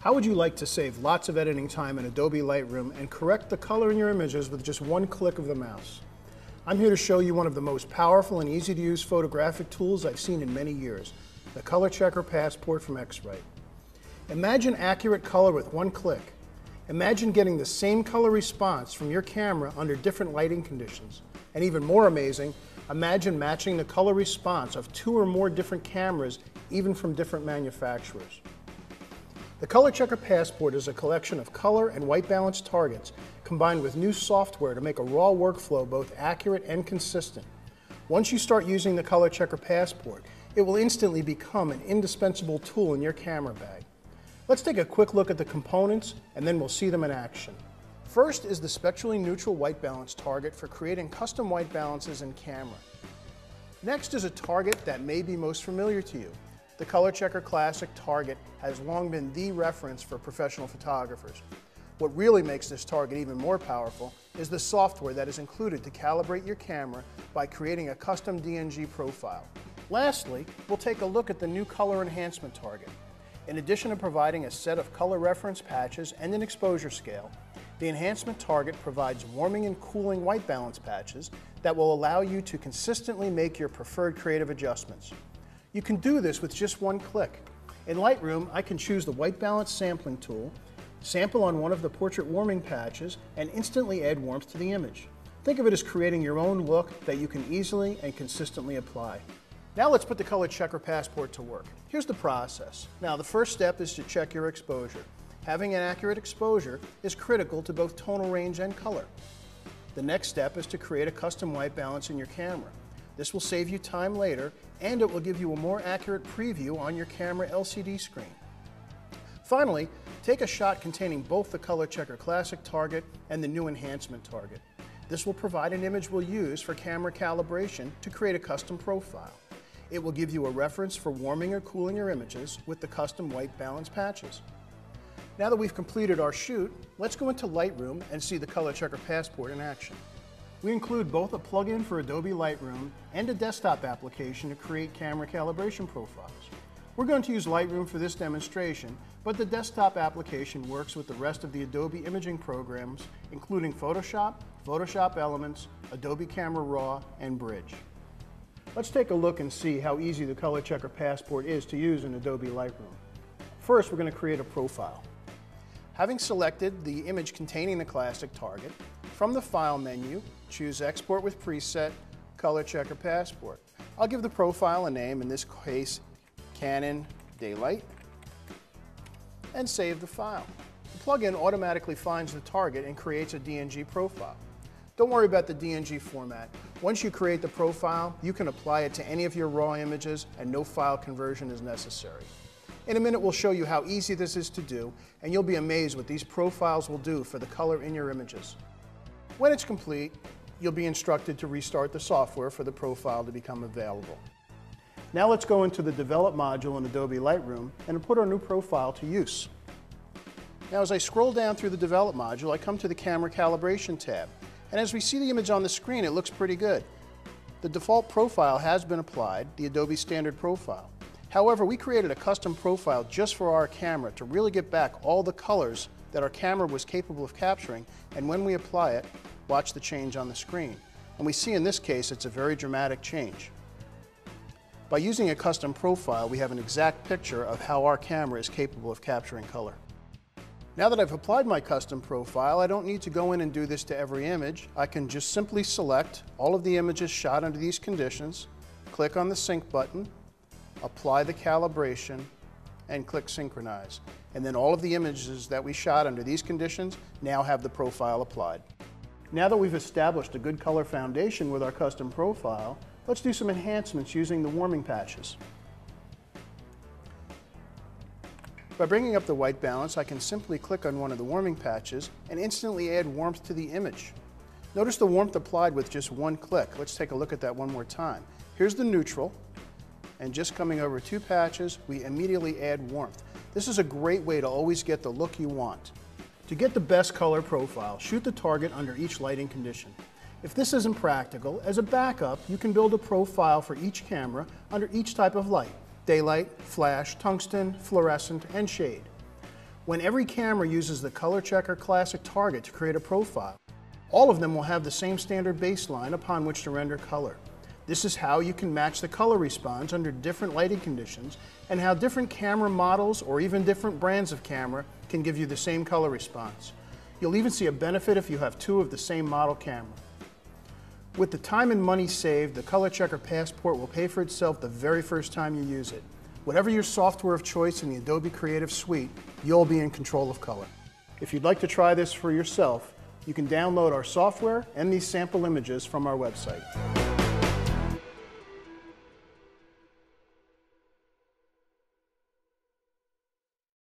How would you like to save lots of editing time in Adobe Lightroom and correct the color in your images with just one click of the mouse? I'm here to show you one of the most powerful and easy to use photographic tools I've seen in many years, the ColorChecker Passport from X-Rite. Imagine accurate color with one click. Imagine getting the same color response from your camera under different lighting conditions. And even more amazing, imagine matching the color response of 2 or more different cameras, even from different manufacturers. The ColorChecker Passport is a collection of color and white balance targets combined with new software to make a raw workflow both accurate and consistent. Once you start using the ColorChecker Passport, it will instantly become an indispensable tool in your camera bag. Let's take a quick look at the components and then we'll see them in action. First is the spectrally neutral white balance target for creating custom white balances in camera. Next is a target that may be most familiar to you. The ColorChecker Classic Target has long been the reference for professional photographers. What really makes this target even more powerful is the software that is included to calibrate your camera by creating a custom DNG profile. Lastly, we'll take a look at the new Color Enhancement Target. In addition to providing a set of color reference patches and an exposure scale, the Enhancement Target provides warming and cooling white balance patches that will allow you to consistently make your preferred creative adjustments. You can do this with just one click. In Lightroom, I can choose the white balance sampling tool, sample on one of the portrait warming patches, and instantly add warmth to the image. Think of it as creating your own look that you can easily and consistently apply. Now let's put the ColorChecker Passport to work. Here's the process. Now the first step is to check your exposure. Having an accurate exposure is critical to both tonal range and color. The next step is to create a custom white balance in your camera. This will save you time later, and it will give you a more accurate preview on your camera LCD screen. Finally, take a shot containing both the ColorChecker Classic Target and the new Enhancement Target. This will provide an image we'll use for camera calibration to create a custom profile. It will give you a reference for warming or cooling your images with the custom white balance patches. Now that we've completed our shoot, let's go into Lightroom and see the ColorChecker Passport in action. We include both a plugin for Adobe Lightroom and a desktop application to create camera calibration profiles. We're going to use Lightroom for this demonstration, but the desktop application works with the rest of the Adobe imaging programs, including Photoshop, Photoshop Elements, Adobe Camera Raw, and Bridge. Let's take a look and see how easy the ColorChecker Passport is to use in Adobe Lightroom. First, we're going to create a profile. Having selected the image containing the Classic Target, from the File menu, choose Export with Preset, ColorChecker Passport. I'll give the profile a name, in this case, Canon Daylight, and save the file. The plugin automatically finds the target and creates a DNG profile. Don't worry about the DNG format. Once you create the profile, you can apply it to any of your raw images and no file conversion is necessary. In a minute, we'll show you how easy this is to do, and you'll be amazed what these profiles will do for the color in your images. When it's complete, you'll be instructed to restart the software for the profile to become available. Now let's go into the Develop module in Adobe Lightroom and put our new profile to use. Now as I scroll down through the Develop module, I come to the Camera Calibration tab. And as we see the image on the screen, it looks pretty good. The default profile has been applied, the Adobe Standard Profile. However, we created a custom profile just for our camera to really get back all the colors that our camera was capable of capturing, and when we apply it, watch the change on the screen. And we see in this case it's a very dramatic change. By using a custom profile, we have an exact picture of how our camera is capable of capturing color. Now that I've applied my custom profile, I don't need to go in and do this to every image. I can just simply select all of the images shot under these conditions, click on the Sync button, apply the calibration, and click Synchronize. And then all of the images that we shot under these conditions now have the profile applied. Now that we've established a good color foundation with our custom profile, let's do some enhancements using the warming patches. By bringing up the white balance, I can simply click on one of the warming patches and instantly add warmth to the image. Notice the warmth applied with just one click. Let's take a look at that one more time. Here's the neutral, and just coming over 2 patches, we immediately add warmth. This is a great way to always get the look you want. To get the best color profile, shoot the target under each lighting condition. If this isn't practical, as a backup, you can build a profile for each camera under each type of light: daylight, flash, tungsten, fluorescent, and shade. when every camera uses the ColorChecker Classic Target to create a profile. All of them will have the same standard baseline upon which to render color. This is how you can match the color response under different lighting conditions, and how different camera models or even different brands of camera can give you the same color response. You'll even see a benefit if you have two of the same model camera. With the time and money saved, the ColorChecker Passport will pay for itself the very first time you use it. Whatever your software of choice in the Adobe Creative Suite, you'll be in control of color. If you'd like to try this for yourself, you can download our software and these sample images from our website.